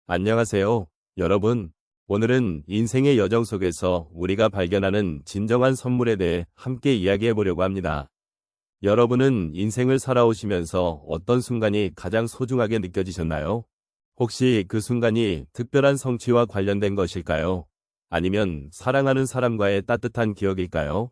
안녕하세요, 여러분. 오늘은 인생의 여정 속에서 우리가 발견하는 진정한 선물에 대해 함께 이야기해 보려고 합니다. 여러분은 인생을 살아오시면서 어떤 순간이 가장 소중하게 느껴지셨나요? 혹시 그 순간이 특별한 성취와 관련된 것일까요? 아니면 사랑하는 사람과의 따뜻한 기억일까요?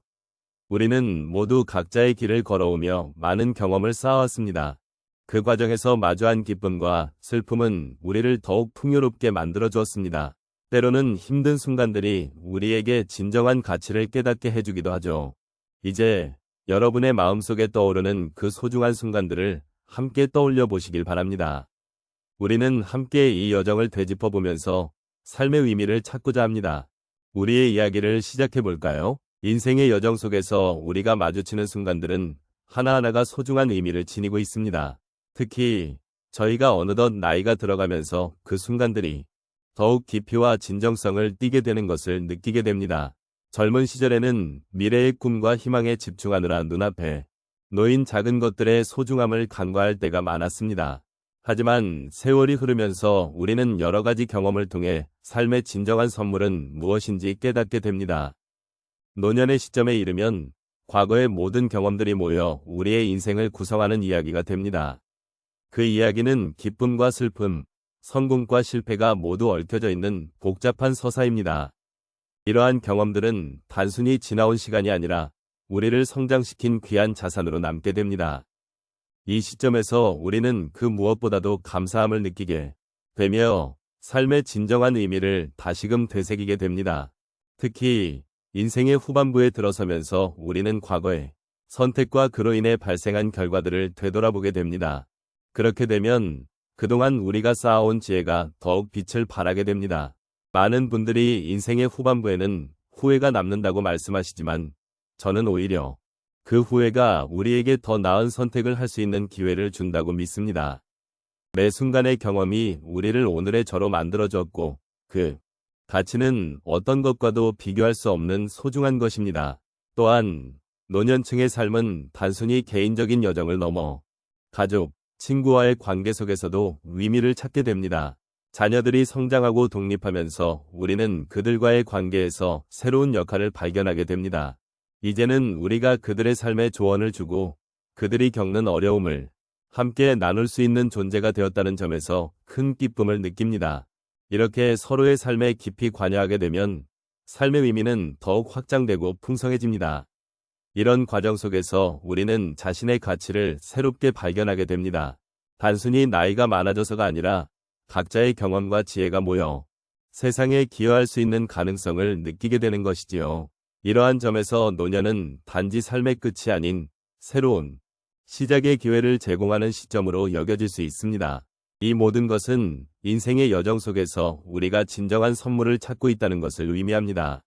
우리는 모두 각자의 길을 걸어오며 많은 경험을 쌓아왔습니다. 그 과정에서 마주한 기쁨과 슬픔은 우리를 더욱 풍요롭게 만들어 주었습니다. 때로는 힘든 순간들이 우리에게 진정한 가치를 깨닫게 해주기도 하죠. 이제 여러분의 마음속에 떠오르는 그 소중한 순간들을 함께 떠올려 보시길 바랍니다. 우리는 함께 이 여정을 되짚어 보면서 삶의 의미를 찾고자 합니다. 우리의 이야기를 시작해 볼까요? 인생의 여정 속에서 우리가 마주치는 순간들은 하나하나가 소중한 의미를 지니고 있습니다. 특히 저희가 어느덧 나이가 들어가면서 그 순간들이 더욱 깊이와 진정성을 띠게 되는 것을 느끼게 됩니다. 젊은 시절에는 미래의 꿈과 희망에 집중하느라 눈앞에 놓인 작은 것들의 소중함을 간과할 때가 많았습니다. 하지만 세월이 흐르면서 우리는 여러 가지 경험을 통해 삶의 진정한 선물은 무엇인지 깨닫게 됩니다. 노년의 시점에 이르면 과거의 모든 경험들이 모여 우리의 인생을 구성하는 이야기가 됩니다. 그 이야기는 기쁨과 슬픔, 성공과 실패가 모두 얽혀져 있는 복잡한 서사입니다. 이러한 경험들은 단순히 지나온 시간이 아니라 우리를 성장시킨 귀한 자산으로 남게 됩니다. 이 시점에서 우리는 그 무엇보다도 감사함을 느끼게 되며 삶의 진정한 의미를 다시금 되새기게 됩니다. 특히 인생의 후반부에 들어서면서 우리는 과거의 선택과 그로 인해 발생한 결과들을 되돌아보게 됩니다. 그렇게 되면 그동안 우리가 쌓아온 지혜가 더욱 빛을 발하게 됩니다. 많은 분들이 인생의 후반부에는 후회가 남는다고 말씀하시지만 저는 오히려 그 후회가 우리에게 더 나은 선택을 할 수 있는 기회를 준다고 믿습니다. 매 순간의 경험이 우리를 오늘의 저로 만들어주었고 그 가치는 어떤 것과도 비교할 수 없는 소중한 것입니다. 또한 노년층의 삶은 단순히 개인적인 여정을 넘어 가족, 친구와의 관계 속에서도 의미를 찾게 됩니다. 자녀들이 성장하고 독립하면서 우리는 그들과의 관계에서 새로운 역할을 발견하게 됩니다. 이제는 우리가 그들의 삶에 조언을 주고 그들이 겪는 어려움을 함께 나눌 수 있는 존재가 되었다는 점에서 큰 기쁨을 느낍니다. 이렇게 서로의 삶에 깊이 관여하게 되면 삶의 의미는 더욱 확장되고 풍성해집니다. 이런 과정 속에서 우리는 자신의 가치를 새롭게 발견하게 됩니다. 단순히 나이가 많아져서가 아니라 각자의 경험과 지혜가 모여 세상에 기여할 수 있는 가능성을 느끼게 되는 것이지요. 이러한 점에서 노년은 단지 삶의 끝이 아닌 새로운 시작의 기회를 제공하는 시점으로 여겨질 수 있습니다. 이 모든 것은 인생의 여정 속에서 우리가 진정한 선물을 찾고 있다는 것을 의미합니다.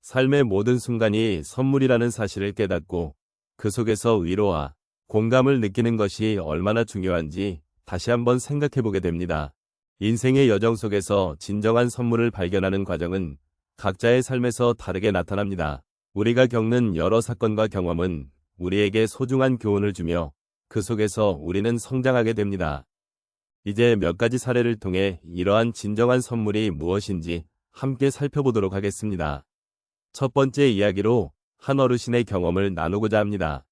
삶의 모든 순간이 선물이라는 사실을 깨닫고 그 속에서 위로와 공감을 느끼는 것이 얼마나 중요한지 다시 한번 생각해 보게 됩니다. 인생의 여정 속에서 진정한 선물을 발견하는 과정은 각자의 삶에서 다르게 나타납니다. 우리가 겪는 여러 사건과 경험은 우리에게 소중한 교훈을 주며 그 속에서 우리는 성장하게 됩니다. 이제 몇 가지 사례를 통해 이러한 진정한 선물이 무엇인지 함께 살펴보도록 하겠습니다. 첫 번째 이야기로 한 어르신의 경험을 나누고자 합니다.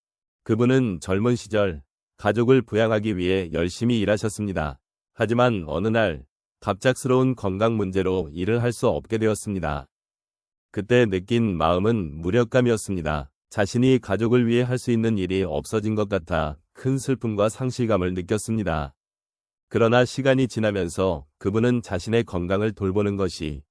그분은 젊은 시절 가족을 부양하기 위해 열심히 일하셨습니다. 하지만 어느 날 갑작스러운 건강 문제로 일을 할 수 없게 되었습니다. 그때 느낀 마음은 무력감이었습니다. 자신이 가족을 위해 할 수 있는 일이 없어진 것 같아 큰 슬픔과 상실감을 느꼈습니다. 그러나 시간이 지나면서 그분은 자신의 건강을 돌보는 것이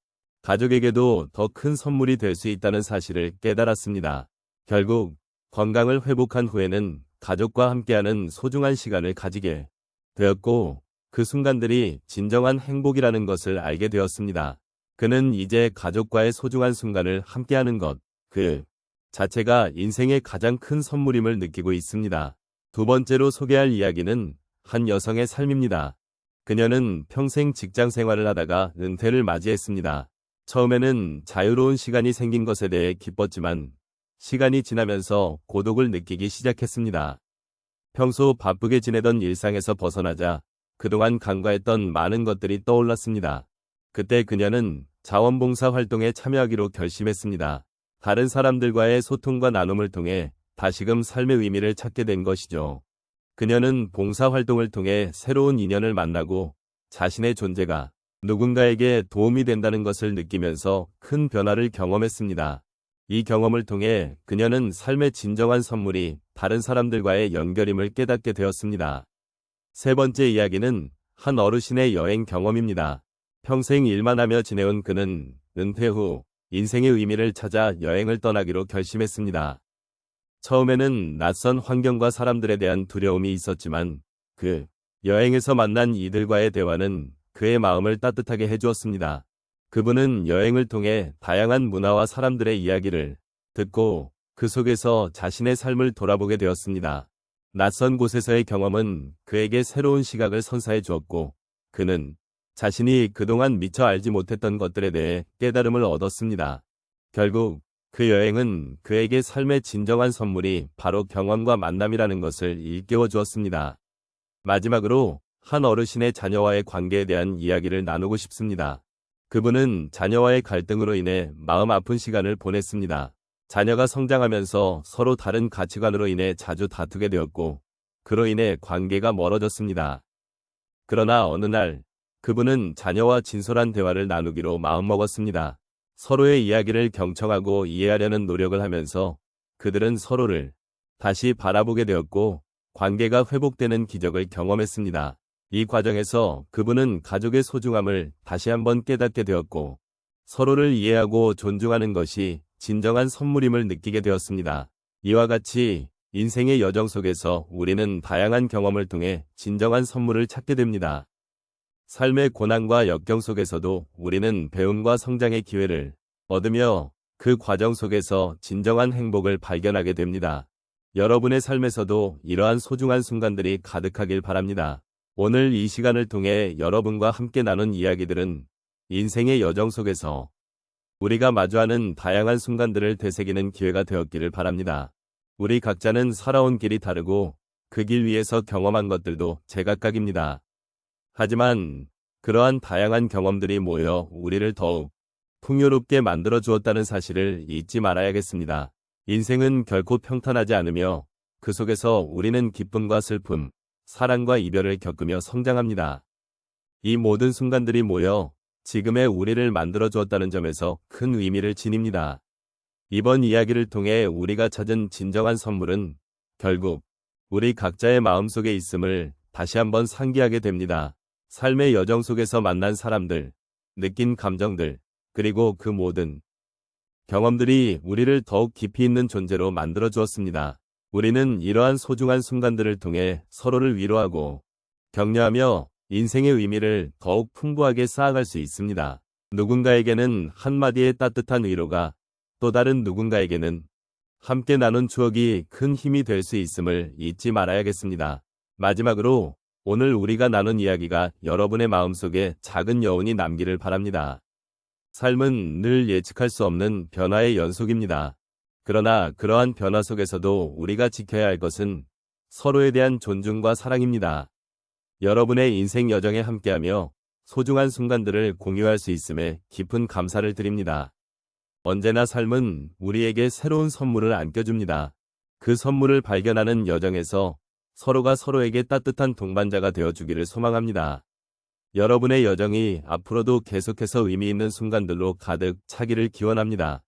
가족에게도 더 큰 선물이 될 수 있다는 사실을 깨달았습니다. 결국 건강을 회복한 후에는 가족과 함께하는 소중한 시간을 가지게 되었고 그 순간들이 진정한 행복이라는 것을 알게 되었습니다. 그는 이제 가족과의 소중한 순간을 함께하는 것, 그 자체가 인생의 가장 큰 선물임을 느끼고 있습니다. 두 번째로 소개할 이야기는 한 여성의 삶입니다. 그녀는 평생 직장 생활을 하다가 은퇴를 맞이했습니다. 처음에는 자유로운 시간이 생긴 것에 대해 기뻤지만 시간이 지나면서 고독을 느끼기 시작했습니다. 평소 바쁘게 지내던 일상에서 벗어나자 그동안 간과했던 많은 것들이 떠올랐습니다. 그때 그녀는 자원봉사 활동에 참여하기로 결심했습니다. 다른 사람들과의 소통과 나눔을 통해 다시금 삶의 의미를 찾게 된 것이죠. 그녀는 봉사활동을 통해 새로운 인연을 만나고 자신의 존재가 누군가에게 도움이 된다는 것을 느끼면서 큰 변화를 경험했습니다. 이 경험을 통해 그녀는 삶의 진정한 선물이 다른 사람들과의 연결임을 깨닫게 되었습니다. 세 번째 이야기는 한 어르신의 여행 경험입니다. 평생 일만 하며 지내온 그는 은퇴 후 인생의 의미를 찾아 여행을 떠나기로 결심했습니다. 처음에는 낯선 환경과 사람들에 대한 두려움이 있었지만 그 여행에서 만난 이들과의 대화는 그의 마음을 따뜻하게 해주었습니다. 그분은 여행을 통해 다양한 문화와 사람들의 이야기를 듣고 그 속에서 자신의 삶을 돌아보게 되었습니다. 낯선 곳에서의 경험은 그에게 새로운 시각을 선사해 주었고 그는 자신이 그동안 미처 알지 못했던 것들에 대해 깨달음을 얻었습니다. 결국 그 여행은 그에게 삶의 진정한 선물이 바로 경험과 만남이라는 것을 일깨워 주었습니다. 마지막으로 한 어르신의 자녀와의 관계에 대한 이야기를 나누고 싶습니다. 그분은 자녀와의 갈등으로 인해 마음 아픈 시간을 보냈습니다. 자녀가 성장하면서 서로 다른 가치관으로 인해 자주 다투게 되었고 그로 인해 관계가 멀어졌습니다. 그러나 어느 날 그분은 자녀와 진솔한 대화를 나누기로 마음먹었습니다. 서로의 이야기를 경청하고 이해하려는 노력을 하면서 그들은 서로를 다시 바라보게 되었고 관계가 회복되는 기적을 경험했습니다. 이 과정에서 그분은 가족의 소중함을 다시 한번 깨닫게 되었고 서로를 이해하고 존중하는 것이 진정한 선물임을 느끼게 되었습니다. 이와 같이 인생의 여정 속에서 우리는 다양한 경험을 통해 진정한 선물을 찾게 됩니다. 삶의 고난과 역경 속에서도 우리는 배움과 성장의 기회를 얻으며 그 과정 속에서 진정한 행복을 발견하게 됩니다. 여러분의 삶에서도 이러한 소중한 순간들이 가득하길 바랍니다. 오늘 이 시간을 통해 여러분과 함께 나눈 이야기들은 인생의 여정 속에서 우리가 마주하는 다양한 순간들을 되새기는 기회가 되었기를 바랍니다. 우리 각자는 살아온 길이 다르고 그 길 위에서 경험한 것들도 제각각입니다. 하지만 그러한 다양한 경험들이 모여 우리를 더욱 풍요롭게 만들어 주었다는 사실을 잊지 말아야겠습니다. 인생은 결코 평탄하지 않으며 그 속에서 우리는 기쁨과 슬픔, 사랑과 이별을 겪으며 성장합니다. 이 모든 순간들이 모여 지금의 우리를 만들어 주었다는 점에서 큰 의미를 지닙니다. 이번 이야기를 통해 우리가 찾은 진정한 선물은 결국 우리 각자의 마음속에 있음을 다시 한번 상기하게 됩니다. 삶의 여정 속에서 만난 사람들, 느낀 감정들, 그리고 그 모든 경험들이 우리를 더욱 깊이 있는 존재로 만들어 주었습니다. 우리는 이러한 소중한 순간들을 통해 서로를 위로하고 격려하며 인생의 의미를 더욱 풍부하게 쌓아갈 수 있습니다. 누군가에게는 한마디의 따뜻한 위로가 또 다른 누군가에게는 함께 나눈 추억이 큰 힘이 될 수 있음을 잊지 말아야겠습니다. 마지막으로 오늘 우리가 나눈 이야기가 여러분의 마음속에 작은 여운이 남기를 바랍니다. 삶은 늘 예측할 수 없는 변화의 연속입니다. 그러나 그러한 변화 속에서도 우리가 지켜야 할 것은 서로에 대한 존중과 사랑입니다. 여러분의 인생 여정에 함께하며 소중한 순간들을 공유할 수 있음에 깊은 감사를 드립니다. 언제나 삶은 우리에게 새로운 선물을 안겨줍니다. 그 선물을 발견하는 여정에서 서로가 서로에게 따뜻한 동반자가 되어주기를 소망합니다. 여러분의 여정이 앞으로도 계속해서 의미 있는 순간들로 가득 차기를 기원합니다.